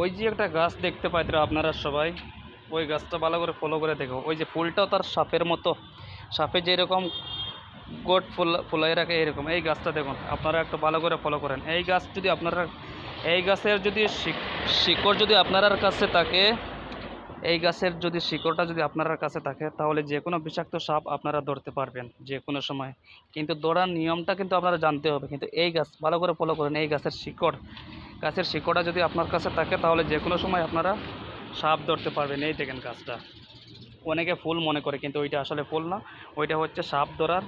ওই যে একটা গাছ দেখতে পাইতেন আপনারা সবাই, ওই গাছটা ভালো করে ফলো করে দেখো। ওই যে ফুলটাও তার সাপের মতো, সাপে যেরকম গোট ফুলাই রাখে এরকম এই গাছটা দেখুন। আপনারা একটু ভালো করে ফলো করেন এই গাছ। যদি আপনারা এই গাছের যদি শিকড় যদি আপনার কাছে থাকে, এই গাছের যদি শিকড়টা যদি আপনার কাছে থাকে, তাহলে যে কোনো বিষাক্ত সাপ আপনারা ধরতে পারবেন যে কোনো সময়। কিন্তু ধরার নিয়মটা কিন্তু আপনারা জানতে হবে। কিন্তু এই গাছ ভালো করে ফলো করেন, এই গাছের শিকড়টা যদি আপনার কাছে থাকে, তাহলে যে কোনো সময় আপনারা সাপ ধরতে পারবেন। এই দেখেন গাছটা, অনেকে ফুল মনে করে, কিন্তু ওইটা আসলে ফুল না, ওইটা হচ্ছে সাপ ধরার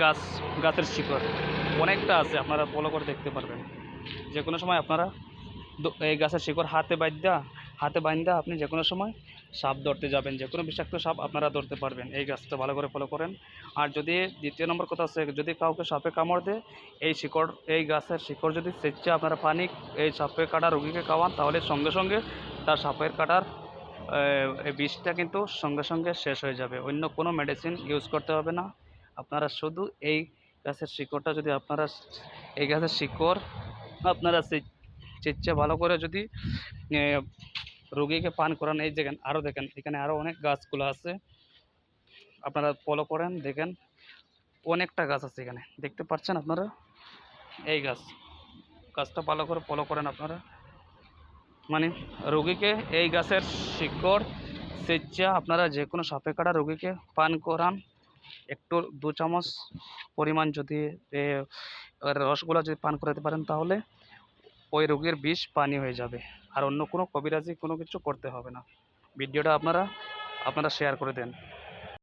গাছ। গাছের শিকড় অনেকটা আছে, আপনারা ফলো করে দেখতে পারবেন। যে কোনো সময় আপনারা এই গাছের শিকড় হাতে বাইন্দা আপনি যে কোনো সময় সাপ ধরতে যাবেন, যে কোনো বিষাক্ত সাপ আপনারা ধরতে পারবেন। এই গাছটা ভালো করে ফলো করেন। আর যদি দ্বিতীয় নম্বর কথা আছে, যদি কাউকে সাপে কামড় দেয়, এই গাছের শিকড় যদি সেচে আপনারা পানি এই সাপে কাটা রোগীকে খাওয়ান, তাহলে সঙ্গে সঙ্গে তার সাপের কাটার এই বিষটা কিন্তু সঙ্গে সঙ্গে শেষ হয়ে যাবে। অন্য কোনো মেডিসিন ইউজ করতে হবে না। আপনারা শুধু এই গাছের শিকড়টা যদি আপনারা এই গাছের শিকড় আপনারা চেঁচে ভালো করে যদি রোগীকে পান করান। এই দেখেন, আরও দেখেন, এখানে আরও অনেক গাছগুলো আছে, আপনারা ফলো করেন দেখেন। অনেকটা গাছ আছে এখানে, দেখতে পাচ্ছেন আপনারা। এই গাছটা ভালো করে ফলো করেন আপনারা। মানে রোগীকে এই গাছের শিকড় সেচা আপনারা যে কোনো সাপে কাটা রোগীকে পান করান। একটু 2 চামচ পরিমাণ যদি রসগুলো যদি পান করাতে পারেন, তাহলে ওই রোগীর বিষ পানি হয়ে যাবে। আর অন্য কোনো কবিরাজি কোনো কিছু করতে হবে না। ভিডিওটা আপনারা শেয়ার করে দেন।